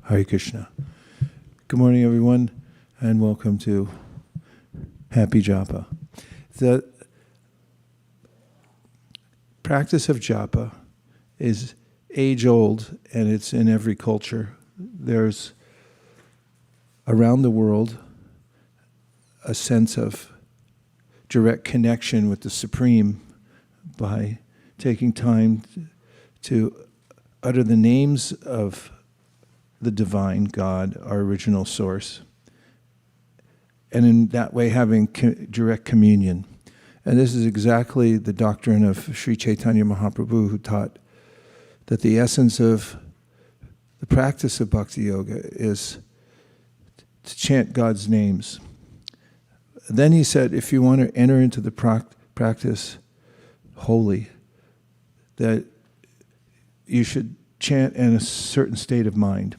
Hare Krishna. Good morning, everyone, and welcome to Happy Japa. The practice of Japa is age-old, and it's in every culture. There's, around the world, a sense of direct connection with the Supreme by taking time to utter the names of the divine God, our original source, and in that way having direct communion. And this is exactly the doctrine of Sri Chaitanya Mahaprabhu, who taught that the essence of the practice of Bhakti Yoga is to chant God's names. Then he said, if you want to enter into the practice wholly, that you should chant in a certain state of mind.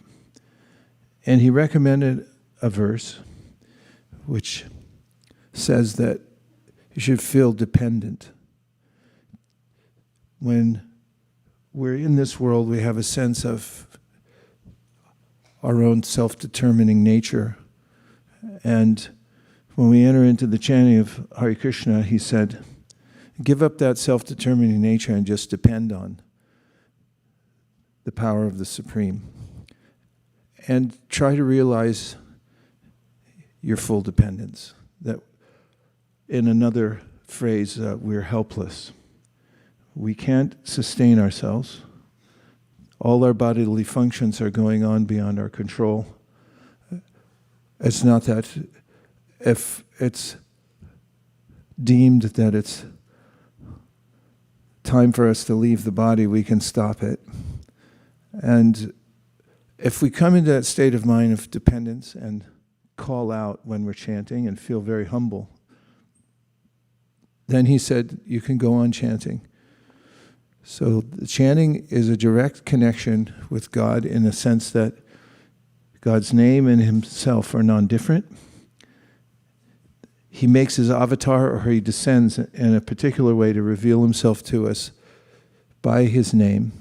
And he recommended a verse which says that you should feel dependent. When we're in this world, we have a sense of our own self-determining nature. And when we enter into the chanting of Hare Krishna, he said, give up that self-determining nature and just depend on the power of the Supreme. And try to realize your full dependence. That, in another phrase, we're helpless. We can't sustain ourselves. All our bodily functions are going on beyond our control. It's not that if it's deemed that it's time for us to leave the body, we can stop it. And if we come into that state of mind of dependence and call out when we're chanting and feel very humble, then he said, you can go on chanting. So the chanting is a direct connection with God in the sense that God's name and himself are non-different. He makes his avatar, or he descends in a particular way to reveal himself to us by his name.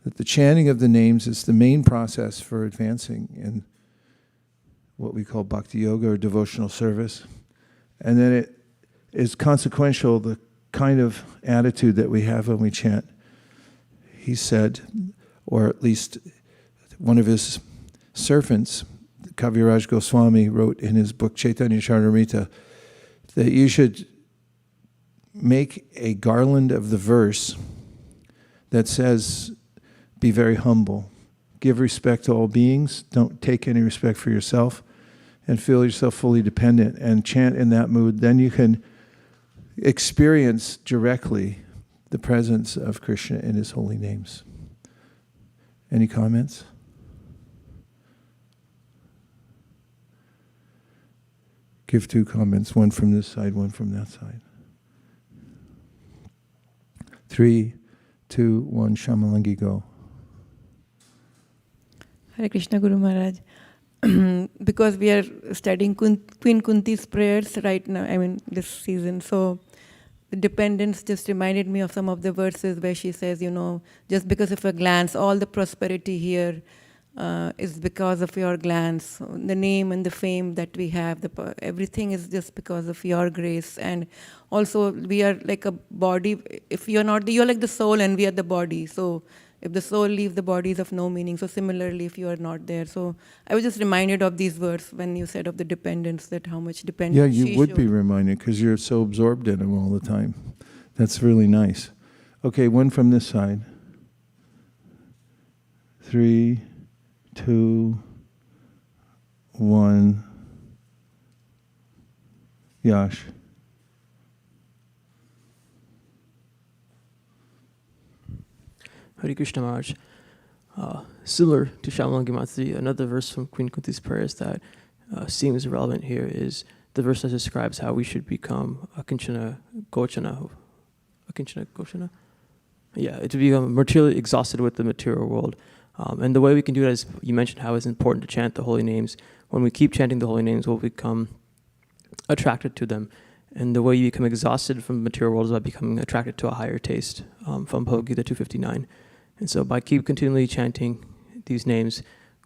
That the chanting of the names is the main process for advancing in what we call Bhakti Yoga or devotional service. And then it is consequential, the kind of attitude that we have when we chant. He said, or at least one of his servants, Kaviraj Goswami, wrote in his book Chaitanya Charitamrita, that you should make a garland of the verse that says, be very humble, give respect to all beings, don't take any respect for yourself, and feel yourself fully dependent, and chant in that mood. Then you can experience directly the presence of Krishna in his holy names. Any comments? Give two comments, one from this side, one from that side. 3, 2, 1, Shamalangi, go. Hare Krishna Guru Maharaj. Because we are studying Queen Kunti's prayers right now, this season, so the dependence just reminded me of some of the verses where she says, just because of a glance, all the prosperity here is because of your glance. The name and the fame that we have, everything is just because of your grace. And also we are like a body. If you're not, you're like the soul and we are the body. So if the soul leaves, the body is of no meaning. So similarly, if you are not there. So I was just reminded of these words when you said of the dependence, that how much dependence. Yeah, you would be reminded because you're so absorbed in him all the time. That's really nice. Okay, one from this side. 3, 2, 1. Yash. Hare Krishna Maharaj. Similar to Shamalangi Matri, another verse from Queen Kunti's prayers that seems relevant here is the verse that describes how we should become akinchana gochana. Akinchana gochana? Yeah, to become materially exhausted with the material world. And the way we can do that is, you mentioned how it's important to chant the holy names. When we keep chanting the holy names, we'll become attracted to them. And the way you become exhausted from the material world is by becoming attracted to a higher taste, from Bhagavad Gita 259. And so by continually chanting these names,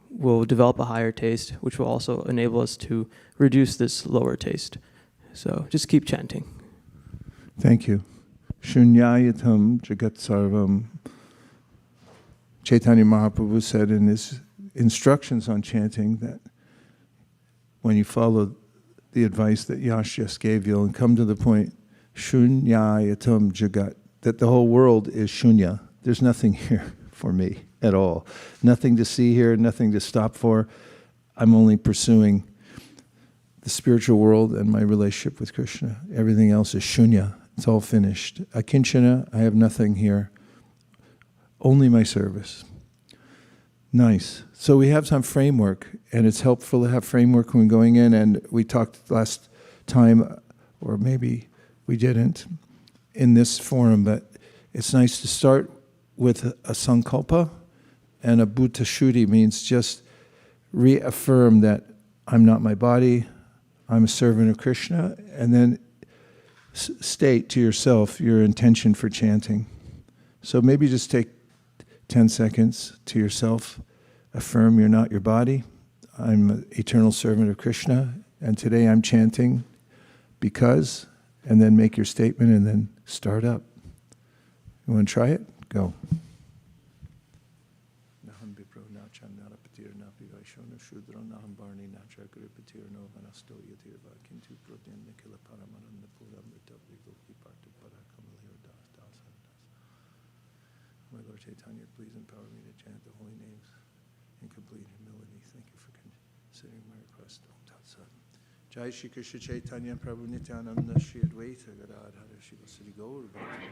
we'll develop a higher taste, which will also enable us to reduce this lower taste. So just keep chanting. Thank you. Shunyayatam Jagat Sarvam. Chaitanya Mahaprabhu said in his instructions on chanting that when you follow the advice that Yash just gave, you'll come to the point, Shunyayatam Jagat, that the whole world is shunya. There's nothing here for me at all. Nothing to see here, nothing to stop for. I'm only pursuing the spiritual world and my relationship with Krishna. Everything else is shunya. It's all finished. Akinchana, I have nothing here. Only my service. Nice. So we have some framework, and it's helpful to have framework when going in, and we talked last time, or maybe we didn't, in this forum, but it's nice to start with a sankalpa, and a bhuta shuddhi means just reaffirm that I'm not my body, I'm a servant of Krishna, and then state to yourself your intention for chanting. So maybe just take 10 seconds to yourself, affirm you're not your body, I'm an eternal servant of Krishna, and today I'm chanting because, and then make your statement and then start up. You want to try it? Go. Naham vipro nacham narapatir napi vaishona shudro naham varni nachakripatir no vanasto yatirva kintu prodin nikila paramananda pura mritavri gopi partu parakamalio dasa. My Lord Chaitanya, please empower me to chant the holy names in complete humility. Thank you for considering my request. Om Tat Sat. Jai Shri Krishna Chaitanya Prabhu Nityananda Shri Advaita Gadadhara Shiva Sri Gaur Bhakti.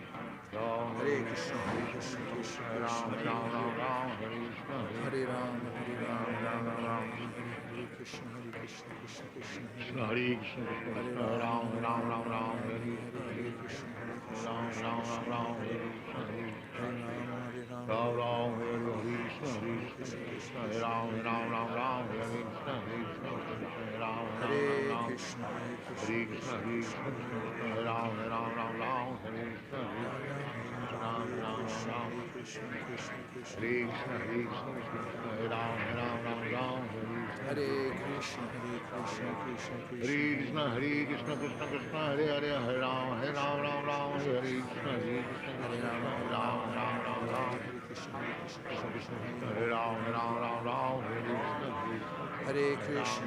Hare Krishna,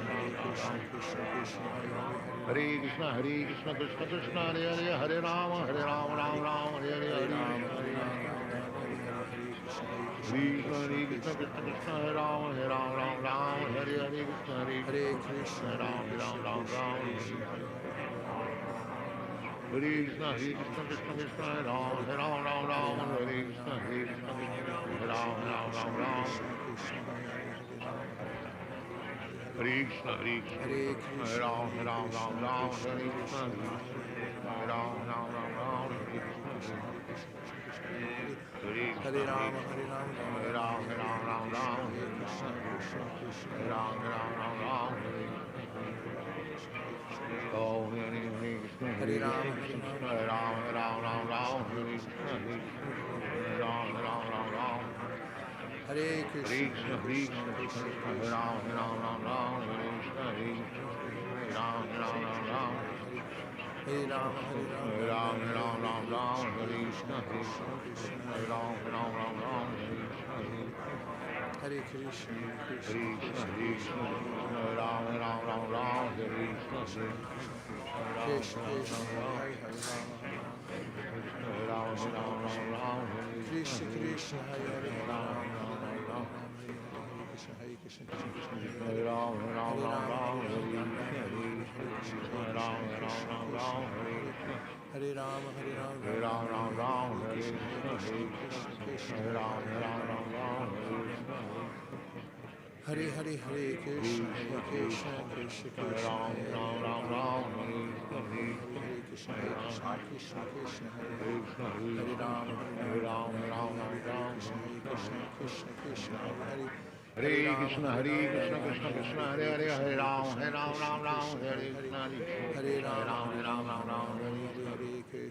Hare Krishna, Krishna Krishna, Hare Rama, Hare Rama, Hare Krishna, Hare Krishna, Krishna Krishna, Hare Krishna, Hare Rama, Hare Krishna, Hare Krishna, Hare Rama, Hare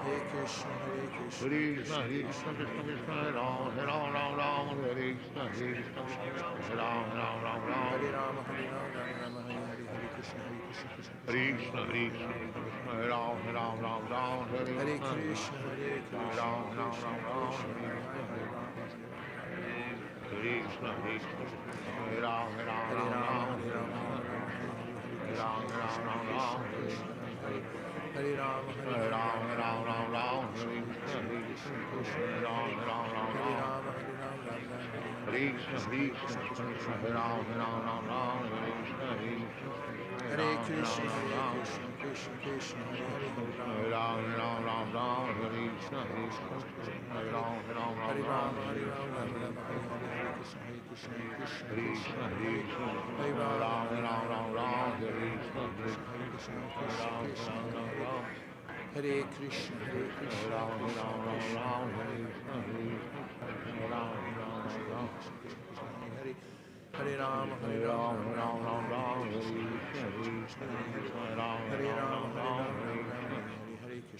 Hare Krishna, Hare Krishna, Hare Krishna, Hare Krishna, Krishna Krishna, Hare Ram, Ram Ram, Hare Krishna, Hare Krishna, Hare Ram, Ram Ram. Hare Rama, Hare Rama, Rama Rama, Hare Hare, Hare Krishna, Hare Krishna, Krishna Krishna, Hare Krishna, Hare Krishna, Krishna Hare Ram, Ram Ram, Hare Hare Krishna, Krishna, Hare Krishna, Ram Ram, Krishna Krishna, Hare Hare Hare, Hare Rama, Hare Krishna, Hare Krishna, Hare Ram, Hare Rama, Hare Rama, Rama Rama, Hare Hare, Hare Krishna, Ram Hare Krishna, Ram, Krishna Krishna, Hare Hare, Hare Rama, Hare Hare Rama, Ram, Rama Rama, Hare Ram, Krishna, Hare Hare Krishna, Krishna, Krishna Krishna, Hare Ram Hare, Ram, Hare Rama, Hare Rama, Rama Rama, Hare Hare Hare, Krishna, Krishna Hare Krishna, Krishna, Krishna Krishna, Hare Hare Ram, Hare, Hare Rama, Hare Rama Krishna, Rama, Hare Krishna, Hare Krishna, Krishna Krishna, Hare Hare, Hare Rama, Hare Krishna, Krishna Hare Krishna, Krishna Krishna, Hare Hare Ram, Hare Rama, Hare Rama, Rama Rama, Hare Hare, Hare Krishna, Hare Krishna, Krishna Krishna, Hare Hare Hare, Hare Rama, Hare Rama, Rama Rama, Hare Hare, Hare Krishna, Hare Krishna, Krishna Krishna, Hare Hare, Hare Krishna, Hare Krishna, Krishna Krishna, Hare Hare, Hare Rama, Hare Rama, Hare Krishna, Hare Krishna, Krishna Krishna, Hare Hare, Hare Rama, Hare Rama, Rama Rama, Hare Hare, Hare Krishna, Hare Krishna, Krishna Krishna, Hare Hare, Hare Rama, Hare Rama, Rama Rama, Hare Hare, Hare Krishna.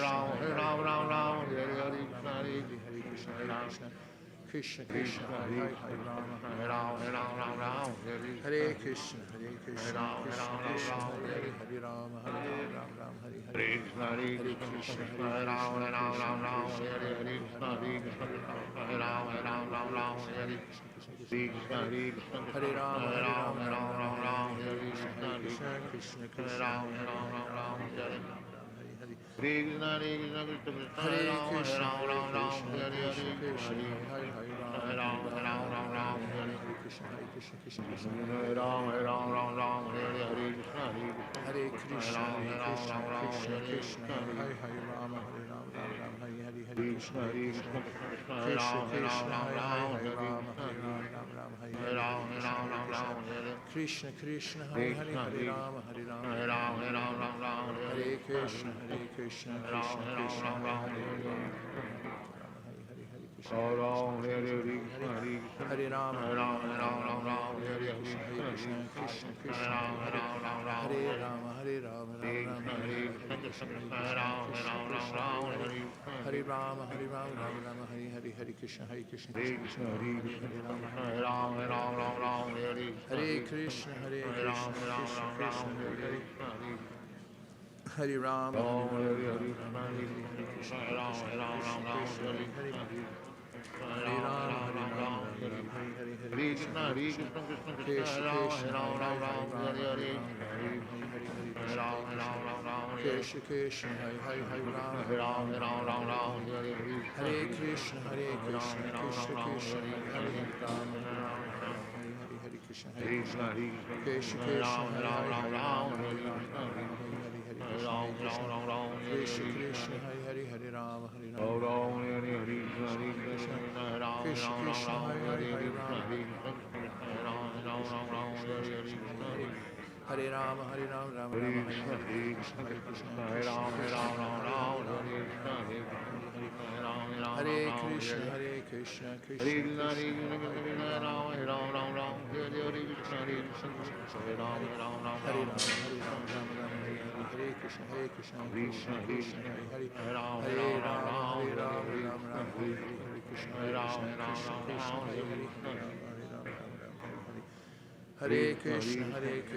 Hare Ram, Ram Ram, Hare Hare Krishna, Hare Krishna, Hare Krishna, Krishna Krishna Hare Hare Rama Hare Rama Hare Krishna Krishna Krishna Hare Hare Rama Hare Rama Hare Hare Hare Krishna Hare Hare Rama Krishna Krishna Krishna Krishna Hare Krishna Krishna Hare Hare Rama Hare Krishna Krishna Krishna Hare Krishna Krishna Hare Hare Rama Hare Hare Hare Krishna Krishna Krishna Hare Hare Rama Hare Krishna Krishna Hare Hare Rama Hare Hare Krishna Krishna Krishna Hare Hare Rama Hare Krishna Krishna Krishna Hare Rama Hare Rama Hare Rama Hare Hare Krishna Krishna Hare Krishna Hare Rama Krishna Krishna Hare Krishna Hare Hare Rama Hare Rama Hare Krishna Hare Krishna Hare Rama Hare Krishna Krishna Krishna Hare Rama Krishna Krishna Hare Krishna Hare Krishna Krishna Krishna Hare Rama Hare Krishna Hare Rama Krishna Hare Rama Krishna Krishna Hare Rama Hare Krishna Hare Krishna Krishna Krishna Hare Krishna Hare Krishna Hare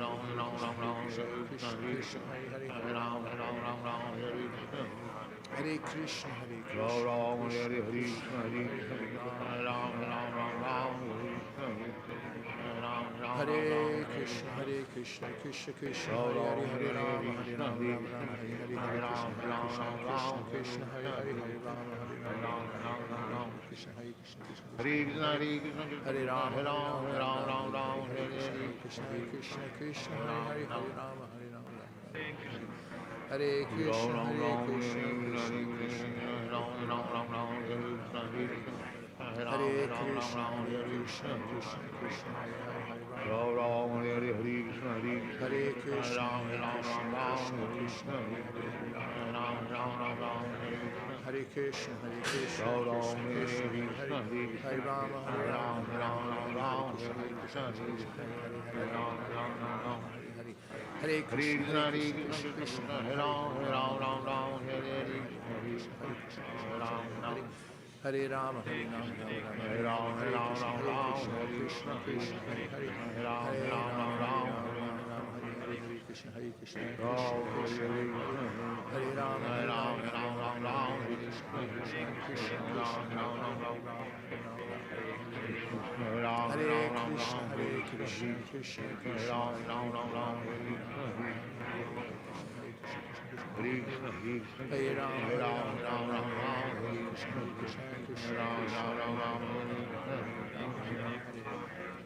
Rama Hare Krishna Hare Rama Krishna Krishna Hare Krishna Hare Krishna Hare Rama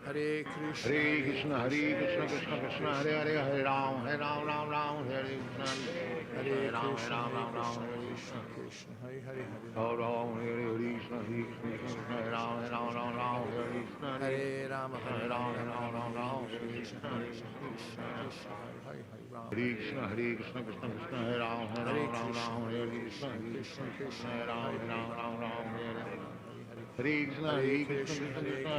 Hare Krishna Krishna Krishna Hare Krishna Krishna Hare Hare Hare Ram Ram Hare Krishna Krishna Krishna Hare Hare Hare Ram Hare Krishna Hare Ram Hare Ram Hare Ram Krishna Krishna Hare Krishna Hare Ram Hare Krishna Krishna Hare Ram Hare Hare Krishna, Hare Krishna, Krishna Krishna,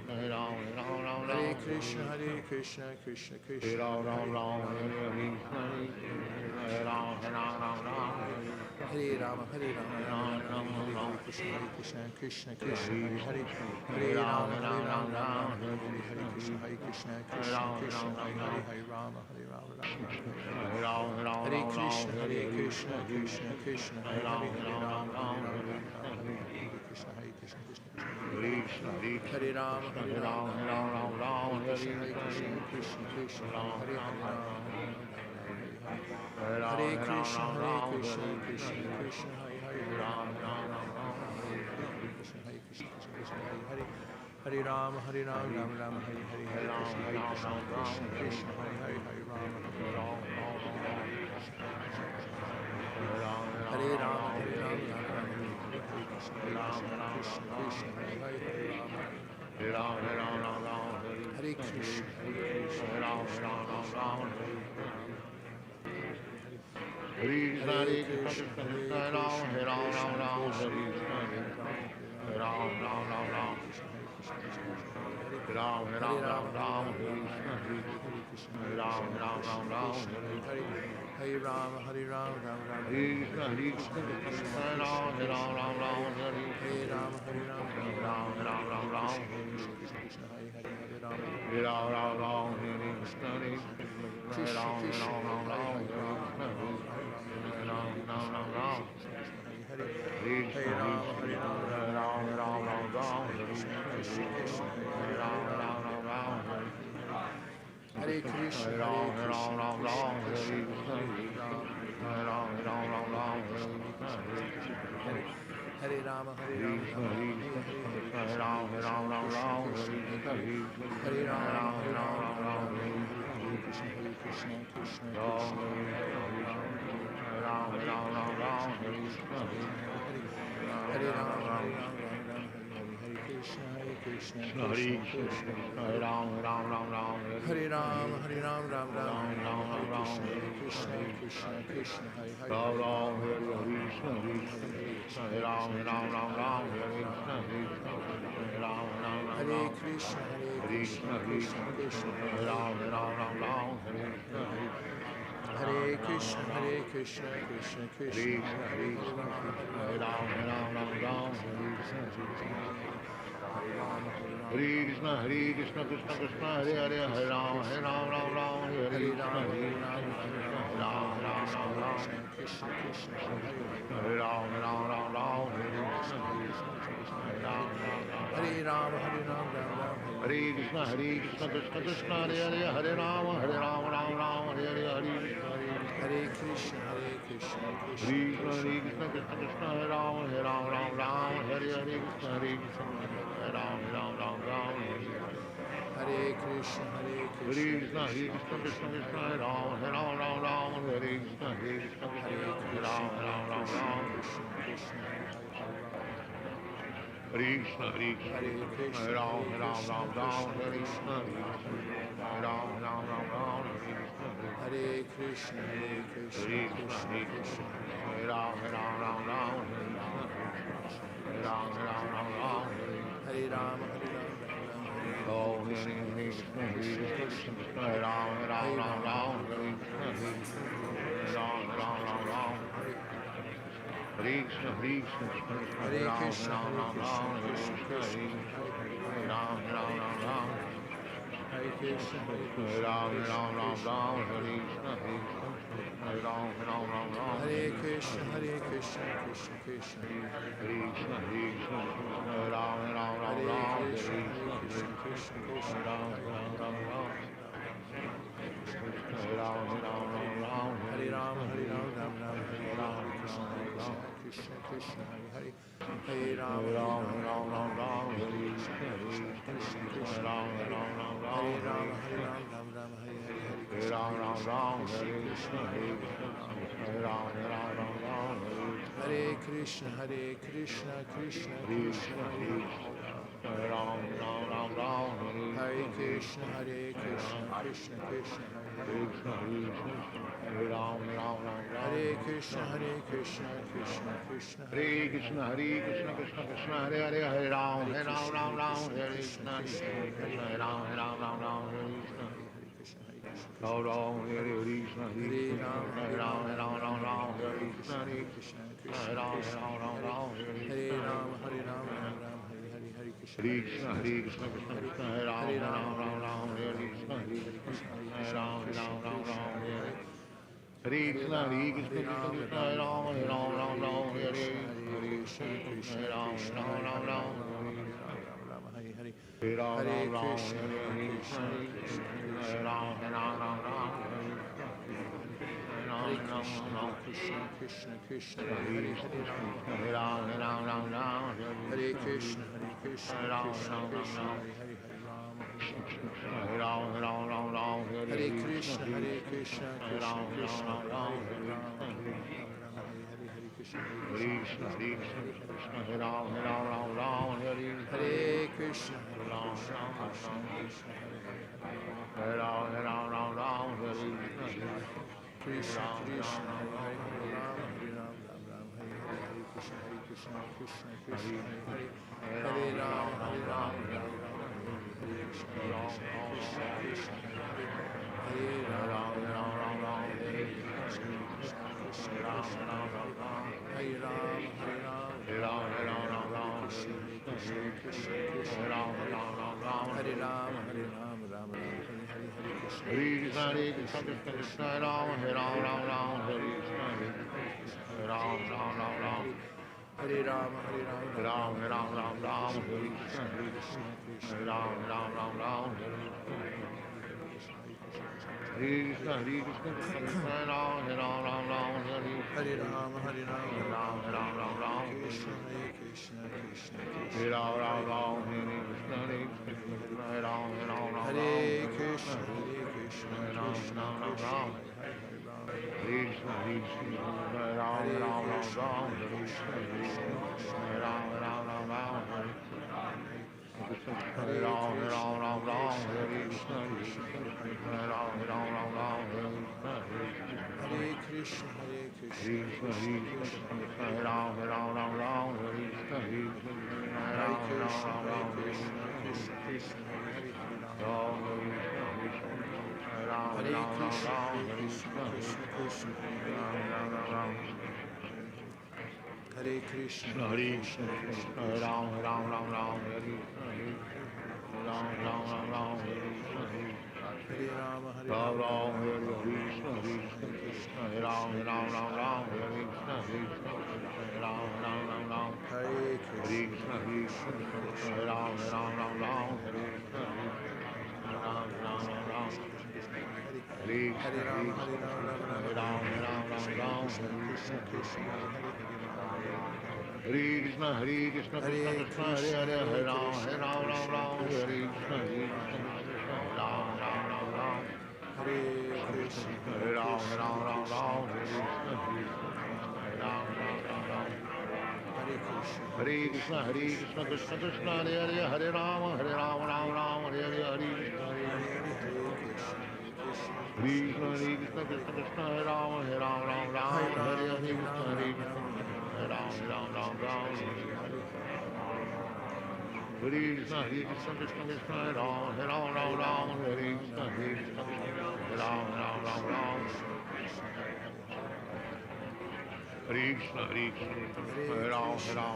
Hare Ram, Hare Ram, Ram, Hare Krishna, Hare Krishna, Krishna Hare Krishna, Ram, Hare Ram, Hare, Hare Ram, Hare Rama, Hare Rama, Rama Rama, Hare Hare, Hare Krishna, Krishna Krishna, Hare Hare, Hare Rama, Rama Rama, Hare Hare, Hare Krishna, Krishna Krishna, Hare Hare, Hare Rama, Rama Rama, Hare Hare. Hare Krishna, Krishna Krishna, Hare Hare, Hare Rama, Rama Rama, Hare Krishna, Krishna Krishna, Hare Hare Rama, Hare Rama, Hare Krishna, Krishna Krishna, Hare Hare, Hare Rama, Hare Krishna, Krishna Krishna, Hare Hare, Hare Rama, Hare Krishna, Krishna Krishna, Hare Hare, Hare Rama, Rama Rama, Hare Hare, Hare Krishna, Krishna Krishna, Hare Hare, Hare Rama, Hare Rama, Hare Rama, Rama Rama, Hare Krishna, Krishna Krishna, Hare Hare, Hare Rama, Hare Krishna, Hare Krishna, Hare Hare Krishna, Krishna, Hare Krishna Ram, Krishna, Hare Ram, Krishna Ram Ram, Krishna, Hare Krishna, Hare Ram, Ram, Ram, Hare Rama, Hare Ram, Rama, Hare Rama Krishna, Rama, Hare Krishna, Hare Krishna Ram, Ram, Krishna, Krishna Hare Hare Hare Rama, Hare Rama, Rama Rama, Hare Hare Krishna, Hare Krishna, Krishna, Krishna Krishna Krishna, Ram, Hare Ram, Krishna Ram Hare Ram, Hare, Hare Hare Krishna, Rama, Rama Rama, Ram, Hare Ram, Krishna, Ram, Krishna Krishna, Hare Hare, Hare Rama, Hare Ram, Ram Ram, Hare Krishna Krishna, Hare Krishna, Hare Krishna Ram, Krishna, Ram Hare Hare, Ram, Hare Hare Rama, Krishna, Hare Rama, Hare Hare Ram, Krishna, Ram Krishna Ram, Krishna, Hare Hare, Hare Krishna, Rama, Rama Hare Rama, Ram, Hare Ram Hare, Hare Krishna, Ram, Hare Krishna Krishna, Hare Hare Hare, Hare Ram, Rama, Ram Rama Ram, Rama, Hare Hare Hare, Hare Krishna, Krishna, Hare Ram, Ram Krishna Ram, Hare Krishna, Hare Krishna, Hare, Hare Rama, Hare Ram, Ram Ram, Hare Hare Krishna, Krishna Krishna, Krishna, Hare Hare Rama, Krishna, Rama Hare Rama, Hare Hare, Hare Krishna, Hare Krishna, Ram, Ram Ram, Krishna, Hare Hare Hare, Hare Krishna, Rama, Ram Rama Ram, Rama, Hare Hare Hare, Krishna, Hare Krishna, Krishna Ram, Krishna, Hare Hare, Hare Rama, Ram Ram, Hare Hare Krishna, Krishna, Krishna Hare Hare, Hare Rama, Rama Rama, Hare Hare, Hare Krishna, Hare Krishna Krishna, Krishna, Hare Hare Hare, Ram, Hare Hare Rama, Krishna, Rama Rama, Ram Hare Hare, Hare Ram, Krishna, Hare Krishna Krishna, Krishna, Hare Hare, Ram Hare Ram, Rama, Hare Rama Krishna, Rama, Hare Hare Hare, Krishna, Krishna Ram Ram, Hare Hare Rama, Krishna, Hare Ram Krishna, Hare Krishna, Hare Krishna, Krishna, Hare Hare, Ram Hare Ram, Hare Hare, Krishna, Hare Ram Krishna, Hare Ram, Krishna, Krishna, Hare Hare Krishna, Hare, Hare Hare Krishna, Rama, Krishna Ram, Hare Hare Rama, Hare Krishna, Krishna Krishna, Hare Ram, Hare Krishna, Hare Ram, Krishna, Hare Hare, Hare Ram, Hare Krishna, Hare Rama, Hare Hare Krishna, Krishna Krishna, Hare Ram, Hare Hare Krishna, Krishna, Hare Krishna, Krishna Krishna, Hare Ram, Hare Krishna, Hare Ram, Hare Krishna, Hare Krishna, Krishna Krishna, Hare Ram, Hare Krishna, Hare Hare Krishna, Ram, Krishna, Hare Rama, Hare Krishna, Hare Hare Krishna, Hare Krishna, Ram, Hare Krishna, Krishna, Hare Hare Rama, Ram, Hare Hare Krishna, Krishna, Krishna, Krishna, Hare Ram, Hare Ram, Hare Rama, Hare Oh, Hare Krishna, Krishna, Hare Krishna, Krishna, Krishna, Hare Ram, Hare Rama, Hare Krishna, Hare Ram, Hare Krishna, Hare Hare Ram, Krishna, Hare Krishna, Krishna, Krishna, Hare Ram, Hare Krishna, Hare Ram, Hare Krishna, Hare Ram, Hare Krishna, Krishna, Krishna, Hare Krishna, Hare Ram, Hare Hare Krishna, Krishna, Krishna, Hare Krishna, Ram, Hare Ram, Hare Rama, Hare Rama, Hare Krishna, Krishna, Hare Hare, Hare Rama, Krishna, Hare Rama, Rama, Hare Hare, Hare Krishna, Hare Krishna, Hare Krishna, Krishna, Hare Ram, Hare Krishna, Krishna, Krishna, Hare Hare Krishna, Hare Ram, Hare Krishna, Krishna Krishna, Hare Krishna, Krishna Krishna, Hare Hare, Hare Ram, Ram, Hare Krishna, Hare Ram, Ram, Hare Krishna. Ram Ram, Hare Krishna, Hare Ram, Hare Ram, Ram, Hare Krishna, Krishna Hare Ram, Ram, Hare Hare Krishna. Ram, Hare Ram, Ram Ram, Hare Hare, Hare Krishna, Hare Krishna, Krishna Krishna, Hare Ram, Ram, Hare Krishna, Hare Ram, Hare. Hare Krishna, Krishna Krishna, Hare Ram, Ram, Hare Krishna, Hare Ram, Ram, Hare Hare. Hare Ram, Hare Ram, Krishna, Hare Krishna Krishna, Hare Ram, Ram, Hare Krishna, Krishna Krishna, Krishna Hare Hare, Hare Ram. Hare Ram, Hare Krishna, Krishna Krishna, Krishna Hare Hare, Hare Ram, Hare Ram, Hare Krishna, Krishna Krishna, Hare Hare, Hare Ram, Hare Hare, Hare Krishna, Krishna, Krishna, Hare Ram, Hare Hare Krishna, Ram, Krishna Krishna, Hare Ram, Hare Krishna Krishna, Hare Hare, Hare Ram, Hare Ram, Hare Hare, Hare Krishna, Krishna Krishna, Hare Hare, Hare Ram, Hare Ram, Hare Krishna, Krishna Krishna, Hare Ram, Hare Ram, Hare Krishna, Krishna Krishna, Hare Ram, Hare Ram, Krishna, Krishna Krishna, Hare Ram, Hare Ram, Ram Ram, Hare Hare, Hare Krishna, Krishna, Krishna, Hare Ram, Hare Hare Krishna, Ram, Hare Ram, Hare Ram, Ram, Hare Krishna, Ram, Hare Krishna, Krishna, Hare Ram, Hare Hare Ram, Hare Ram, Ram, Krishna, Krishna Krishna, Hare Ram, Hare Krishna, Hare Ram, Hare Krishna, Krishna Krishna, Hare Krishna, Hare Ram, Hare Krishna, Hare Ram, Hare Hare Ram, Hare Krishna, Hare Ram, Hare Krishna, Krishna, Hare Ram, Hare Hare Krishna, Krishna Krishna, Hare Krishna, Krishna Krishna, Hare Krishna, Hare Krishna, Ram, Hare Ram, Hare Ram, Hare Ram, Ram, Hare Krishna, Hare Ram, Hare Krishna, Hare Ram, Hare Hare Krishna, Krishna, Hare Ram, Hare Krishna, Hare Hare Ram, Hare Ram, Krishna, Krishna, Hare Krishna, Krishna, Hare Ram, Hare Krishna, Hare Krishna, Hare Ram, Hare Krishna, Hare Krishna, Hare Krishna, Krishna Krishna, Hare Ram, Ram, Hare Hare, Krishna, Krishna Krishna, Hare Ram, Hare Hare, Krishna, Hare Ram, Krishna, Krishna Krishna, Hare Ram, Hare Krishna, Hare Ram, Krishna, Hare Ram, Hare Krishna,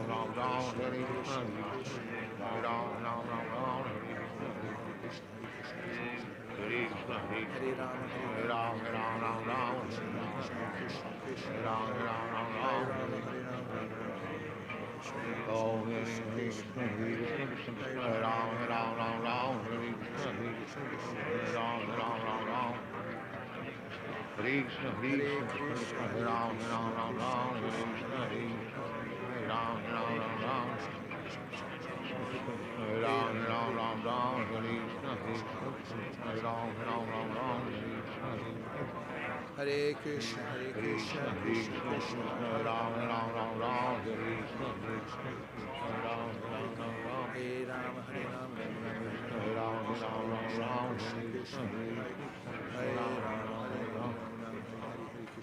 Hare Ram, Krishna, Hare Ram, Hare Ram, Krishna, Ram, Oh, Hare Krishna, Hare Ram, Hare Krishna, Hare Ram, Krishna, Krishna, Hare Ram, Hare Krishna, Hare Ram, Hare Ram, Hare Krishna, Hare Ram, Hare Krishna, Krishna, Krishna, Hare Ram, Hare Krishna, Hare Ram, Hare Ram, Hare Ram, Krishna, Hare Ram, Hare Ram, Hare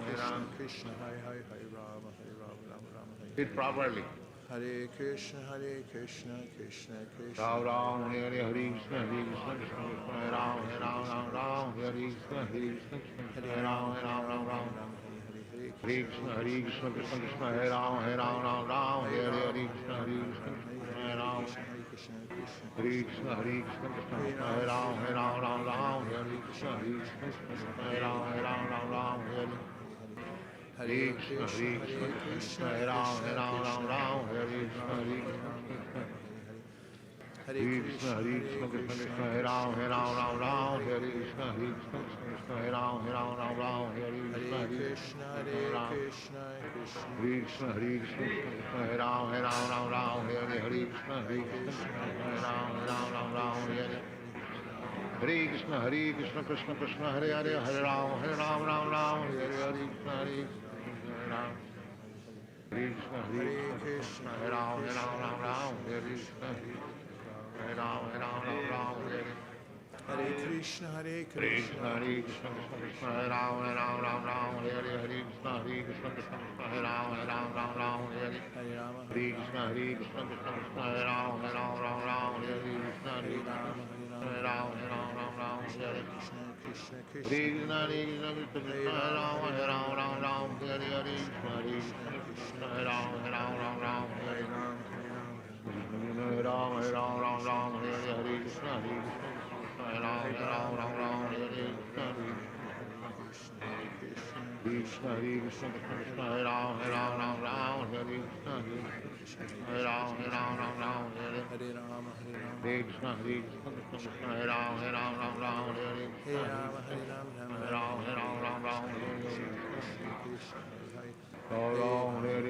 Krishna Krishna Hare Hare Hare Rama Rama Rama Hare Sit properly. Hare Krishna Krishna Krishna Ram Hare Ram Hare Hare Krishna Krishna Krishna Hare Ram Ram Ram Hare Krishna Krishna Krishna Hare Ram Ram Ram Hare Hare Krishna Krishna Krishna Hare Ram Ram Hare Hare Krishna Krishna Krishna Hare Ram Krishna Krishna Krishna Krishna Krishna Hare Ram Ram Hare Krishna Krishna Krishna Hare Ram Hare Hare Krishna Krishna Krishna Krishna Hare Ram Hare Krishna Krishna Hare Krishna Krishna Krishna Hare Ram Hare Krishna Krishna Krishna, Hare Ram, Ram Ram, Hare Krishna, Hare Krishna, Krishna, Krishna, Hare Krishna, Hare Ram, Ram, Hare Krishna, Hare Ram, Hare Hare Krishna, Krishna Krishna, Hare Hare, Hare Ram, Ram, Hare Krishna, Hare Ram. Hare Krishna, Hare Krishna, Hare Ram, Ram, Hare Krishna, Hare Ram, Hare Hare Krishna, Hare Krishna, Krishna, Krishna Krishna, Hare Ram, Hare Krishna, Krishna Krishna, Hare Ram, Hare Hare Rama, Hare Krishna, Krishna Krishna, Hare Ram, Hare Krishna, Hare Hare Rama, Ram, Hare Krishna, Krishna, Hare Krishna, Krishna, Krishna Krishna, Hare Ram, Hare Krishna, Krishna Hare Ram, Hare Hare Rama, Hare Ram, Hare Krishna, Hare Ram, Hare Krishna, Krishna Krishna, Hare Ram, Hare Krishna, Hare Ram, Hare Hare Rama, Hare Krishna, Krishna Hare Ram, Hare Hare Krishna, Rama, Hare Hare Ram, Krishna, Hare Ram, Hare Krishna, Hare Ram, Hare Krishna, Hare Ram, Hare Krishna, Hare Krishna, Krishna Krishna, Hare Ram, Hare Hare Hare Hare Rama, Hare Rama, Hare Ram, Hare Krishna, Hare Ram, Hare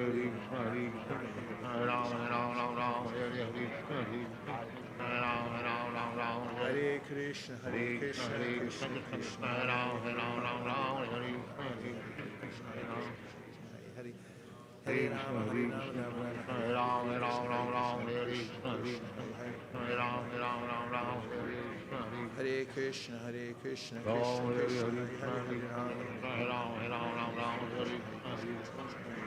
Krishna, Hare Krishna, Ram, Krishna Hare Krishna, Krishna, Hare Rama, Hare Ram, Hare Krishna, Krishna, Hare Ram, Hare Krishna Krishna, Ram, Hare Hare Hare, Hare, Hare Ram, Hare Hare Hare Rama, Ram, Hare Rama, Hare Krishna, Hare Ram, Hare Hare Krishna, Hare Hare Krishna, Krishna Hare Ram, Hare Krishna, Hare Ram, Hare Krishna, Hare Rama, Hare Rama, Hare Ram, Hare Krishna,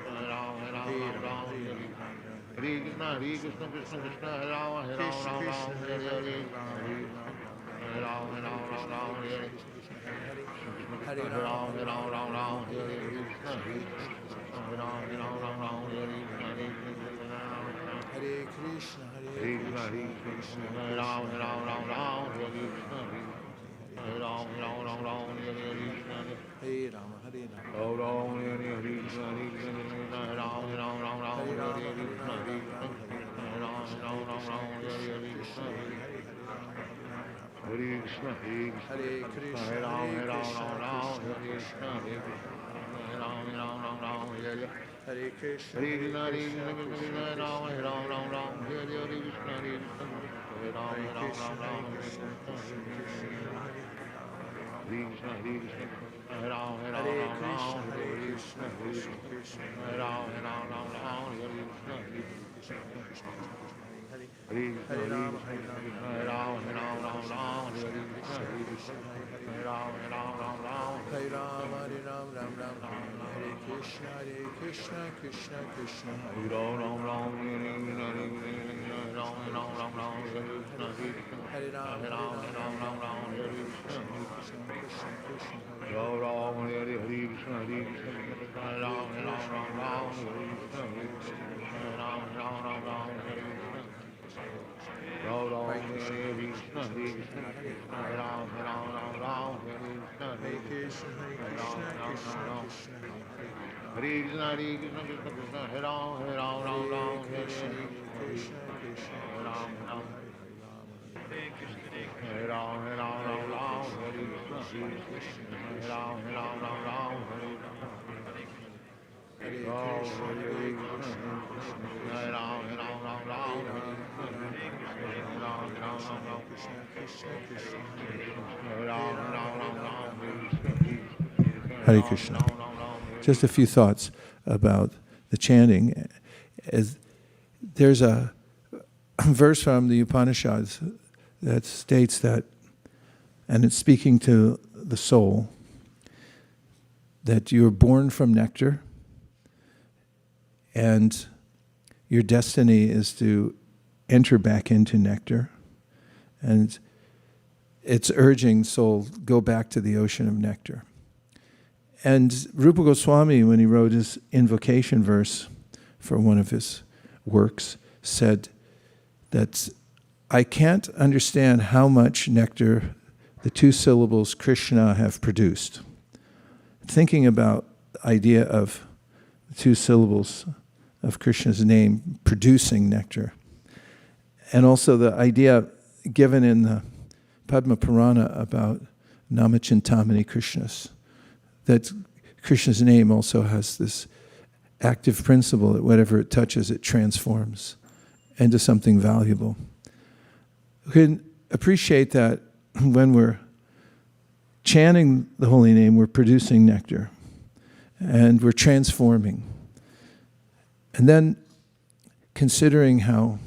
Hare Ram, Hare Rama, Hare Hare Krishna, Rama, Hare Ram, Krishna Hare Krishna, Krishna, Hare Rama, Hare Krishna, Hare Hare Krishna, Ram, Hare Hare Krishna, Krishna Krishna, Krishna, Hare Ram, Hare Hare Krishna, Hare Hare Krishna, Krishna, Krishna Hare Ram, Krishna, Hare Ram, Hare Krishna, Hare Ram, Hare Hare Krishna, Hare Krishna, Krishna, Krishna Krishna, Hare Krishna, Hare Ram, Hare Hare Ram, Krishna, Hare Hare Krishna, Krishna, Krishna Krishna, Hare Ram, Hare Krishna, Hare Hare Hare Rama, Krishna, Hare Rama, Hare Ram, Hare Ram, Hare Krishna Krishna, Krishna, Krishna Hare Hare Ram, Hare Rama, Hare Rama, Ram Ram, Hare Krishna, Krishna Krishna, Hare Ram, Ram, Hare Rama, Hare Rama, Ram Ram, Hare Krishna, Krishna Krishna, Ram Ram, Hare Krishna, Hare Ram, Hare Ram Krishna, Ram Hare Ram, Krishna, Hare Krishna Krishna, Ram, Hare Ram Hare Ram, Krishna, Hare Hare Krishna, Krishna, Krishna Hare Ram, Ram, Hare Hare Krishna, Hare Krishna, Krishna Krishna, Hare Krishna, Hare Ram, Hare Ram, Krishna, Hare Hare Krishna, Krishna Ram, Krishna, Ram, Hare Rama, Hare Ram, Hare Ram, Krishna, Hare Hare Krishna, Krishna, Krishna Hare Krishna, Ram, Ram, Hare Hare Ram, Krishna, Hare Hare Krishna, Krishna, Krishna Hare Krishna, Ram, Hare Ram, Rama, Hare Rama, Hare Krishna, Hare Krishna, Krishna Krishna, Hare Hare Ram, Rama, Hare Ram, Rama, Ram Ram, Hare Krishna. Just a few thoughts about the chanting. As there's a verse from the Upanishads that states that, and it's speaking to the soul, that you're born from nectar and your destiny is to enter back into nectar. And it's urging soul, go back to the ocean of nectar. And Rupa Goswami, when he wrote his invocation verse for one of his works, said that I can't understand how much nectar the two syllables Krishna have produced. Thinking about the idea of the two syllables of Krishna's name producing nectar. And also the idea given in the Padma Purana about Namachintamani Krishnas. That Krishna's name also has this active principle that whatever it touches, it transforms into something valuable. We can appreciate that when we're chanting the holy name, we're producing nectar and we're transforming. And then considering how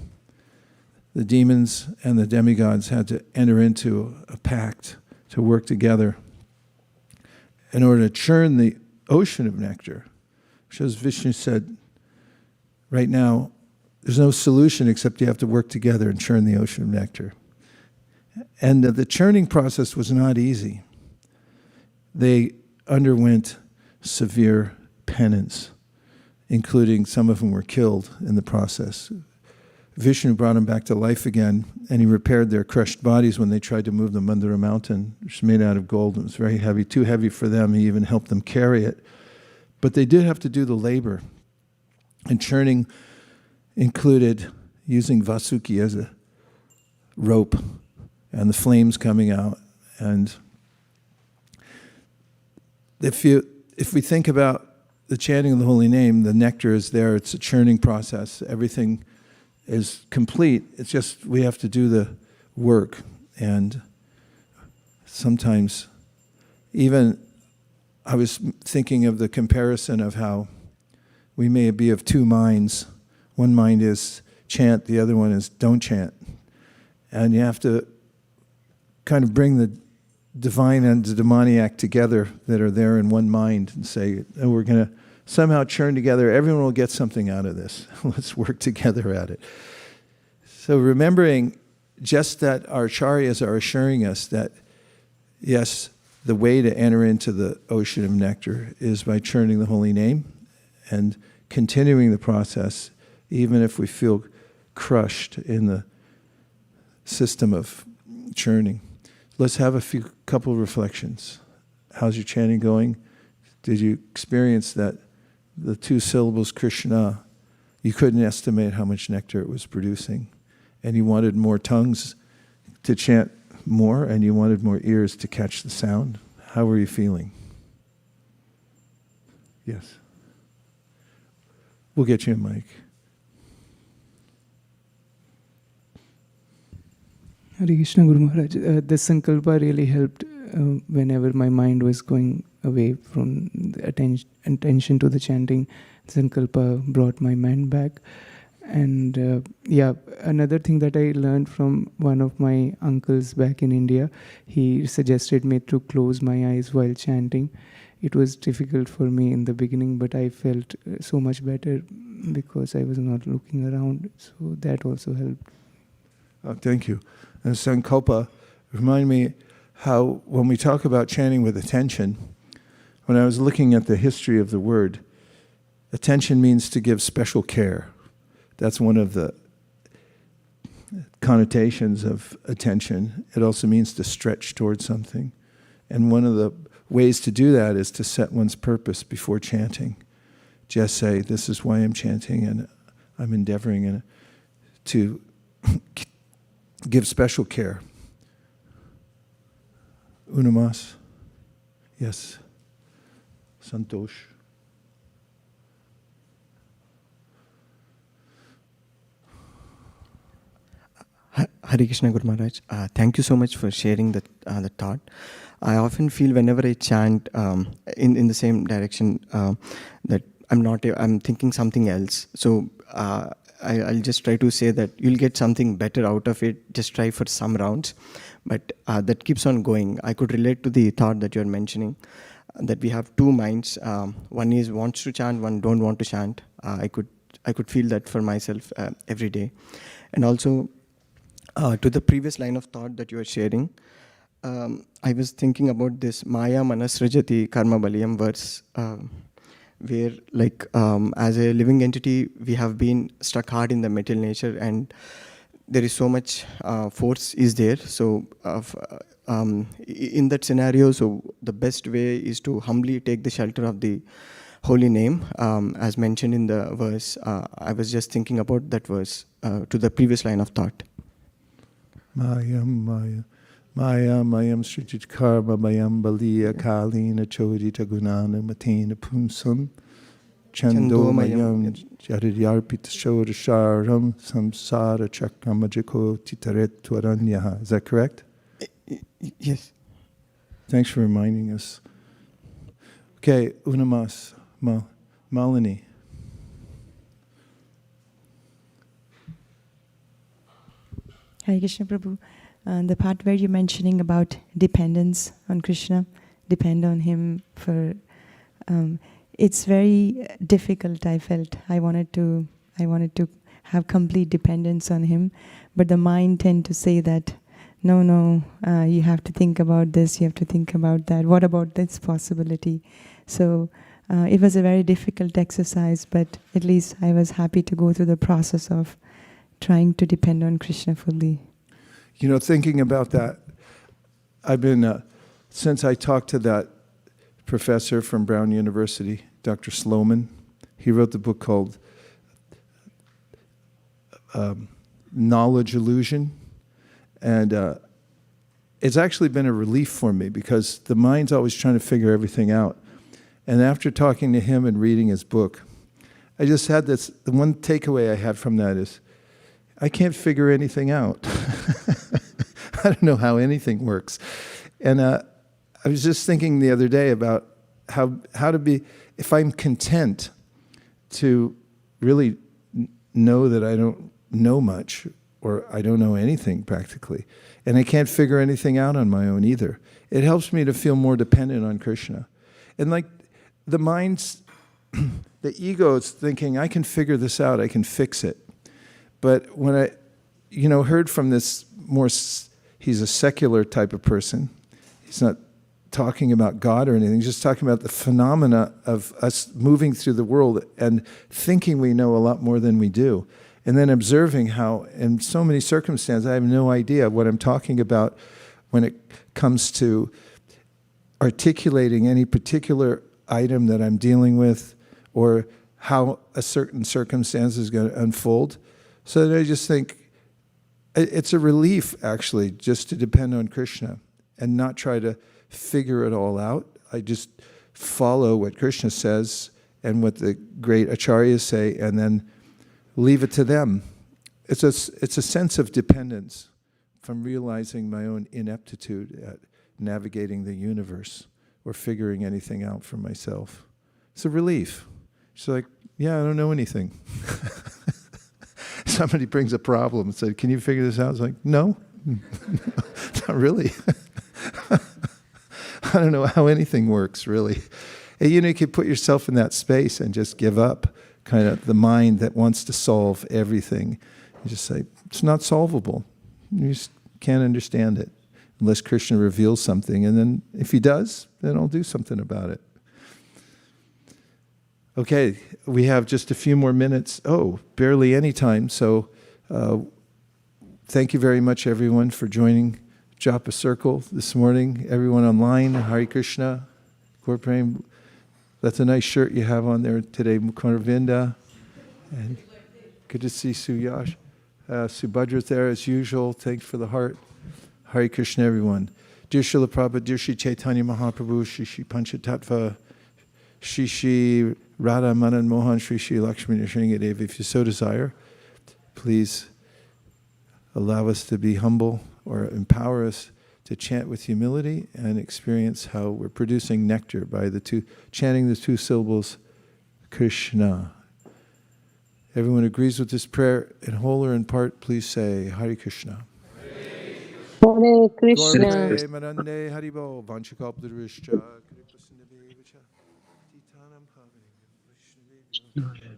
the demons and the demigods had to enter into a pact to work together in order to churn the ocean of nectar. Which, as Vishnu said, right now, there's no solution except you have to work together and churn the ocean of nectar. And the churning process was not easy. They underwent severe penance, including some of them were killed in the process. Vishnu brought them back to life again, and he repaired their crushed bodies when they tried to move them under a mountain, which was made out of gold. It was very heavy, too heavy for them. He even helped them carry it. But they did have to do the labor. And churning included using Vaisesika as a rope and the flames coming out. And if we think about the chanting of the holy name, the nectar is there. It's a churning process. Everything is complete. It's just we have to do the work. And sometimes even I was thinking of the comparison of how we may be of two minds. One mind is chant, the other one is don't chant. And you have to kind of bring the divine and the demoniac together that are there in one mind and say, oh, we're going to somehow churn together. Everyone will get something out of this. Let's work together at it. So remembering just that our acharyas are assuring us that, yes, the way to enter into the ocean of nectar is by churning the holy name and continuing the process, even if we feel crushed in the system of churning. Let's have a couple of reflections. How's your chanting going? Did you experience that the two syllables Krishna, you couldn't estimate how much nectar it was producing, and you wanted more tongues to chant more, and you wanted more ears to catch the sound? How were you feeling? Yes. We'll get you a mic. Hare Krishna Guru Maharaj. This sankalpa really helped whenever my mind was going away from the attention to the chanting. Sankalpa brought my mind back. And another thing that I learned from one of my uncles back in India, he suggested me to close my eyes while chanting. It was difficult for me in the beginning, but I felt so much better because I was not looking around. So that also helped. Thank you. And Sankalpa, remind me how when we talk about chanting with attention, when I was looking at the history of the word, attention means to give special care. That's one of the connotations of attention. It also means to stretch towards something. And one of the ways to do that is to set one's purpose before chanting. Just say, this is why I'm chanting, and I'm endeavoring to give special care. Unamas? Yes. Santosh? Hare Krishna Guru Maharaj. Thank you so much for sharing the thought. I often feel whenever I chant in the same direction that I'm thinking something else. So I'll just try to say that you'll get something better out of it. Just try for some rounds. But that keeps on going. I could relate to the thought that you're mentioning, that we have two minds. One is wants to chant, one don't want to chant. I could feel that for myself every day. And also, to the previous line of thought that you were sharing, I was thinking about this Maya Manasrajati Karma Balyam verse, where as a living entity, we have been stuck hard in the material nature, and there is so much force is there. So in that scenario, so the best way is to humbly take the shelter of the holy name, as mentioned in the verse. I was just thinking about that verse to the previous line of thought. Maya, Maya, Maya Mayam Srijit Karma Mayam Baliya Kalina Chodita Gunana Matina Pumsum Chando Mayam Jaridyarpita Shodasharam Samsara Chakramajiko Titaret Twaranyaha. Is that correct? Yes. Thanks for reminding us. Okay, Unamas, Malini. Hare Krishna Prabhu. The part where you're mentioning about dependence on Krishna, depend on Him for, it's very difficult. I felt I wanted to have complete dependence on Him, but the mind tend to say that, no, you have to think about this, you have to think about that. What about this possibility? So it was a very difficult exercise, but at least I was happy to go through the process of trying to depend on Krishna fully. You know, thinking about that, I've been, since I talked to that professor from Brown University, Dr. Sloman, he wrote the book called Knowledge Illusion. And it's actually been a relief for me because the mind's always trying to figure everything out. And after talking to him and reading his book, I just had this, the one takeaway I had from that is, I can't figure anything out. I don't know how anything works. And I was just thinking the other day about how to be, if I'm content to really know that I don't know much, or I don't know anything practically, and I can't figure anything out on my own either, it helps me to feel more dependent on Krishna. And like the mind's, the ego is thinking, I can figure this out, I can fix it. But when I, heard from this more, he's a secular type of person. He's not talking about God or anything. He's just talking about the phenomena of us moving through the world and thinking we know a lot more than we do. And then observing how, in so many circumstances, I have no idea what I'm talking about when it comes to articulating any particular item that I'm dealing with or how a certain circumstance is going to unfold. So that I just think it's a relief, actually, just to depend on Krishna and not try to figure it all out. I just follow what Krishna says and what the great acharyas say and then leave it to them. It's a sense of dependence from realizing my own ineptitude at navigating the universe or figuring anything out for myself. It's a relief. It's like, yeah, I don't know anything. Somebody brings a problem and says, can you figure this out? It's like, no, not really. I don't know how anything works, really. And, you can put yourself in that space and just give up kind of the mind that wants to solve everything. You just say, it's not solvable. You just can't understand it unless Krishna reveals something. And then if he does, then I'll do something about it. Okay, we have just a few more minutes. Oh, barely any time. So thank you very much, everyone, for joining Japa Circle this morning. Everyone online, Hare Krishna, Korprem. That's a nice shirt you have on there today, Mukundavinda. And good to see Suyash. Subhadra's there as usual. Thanks for the heart. Hare Krishna, everyone. Dear Srila Prabhupada, dear Shri Chaitanya Mahaprabhu, Shri Panchatattva, Shri Radha Madan Mohan, Shri Lakshmi Nrsingadev, if you so desire, please allow us to be humble or empower us to chant with humility and experience how we're producing nectar by chanting the two syllables, Krishna. Everyone agrees with this prayer in whole or in part, please say Hare Krishna. Hare Krishna. Gaurave Marande Haribo Vanchakalpadrishcha Kripasindavevacha Titanam Bhavani Vishnu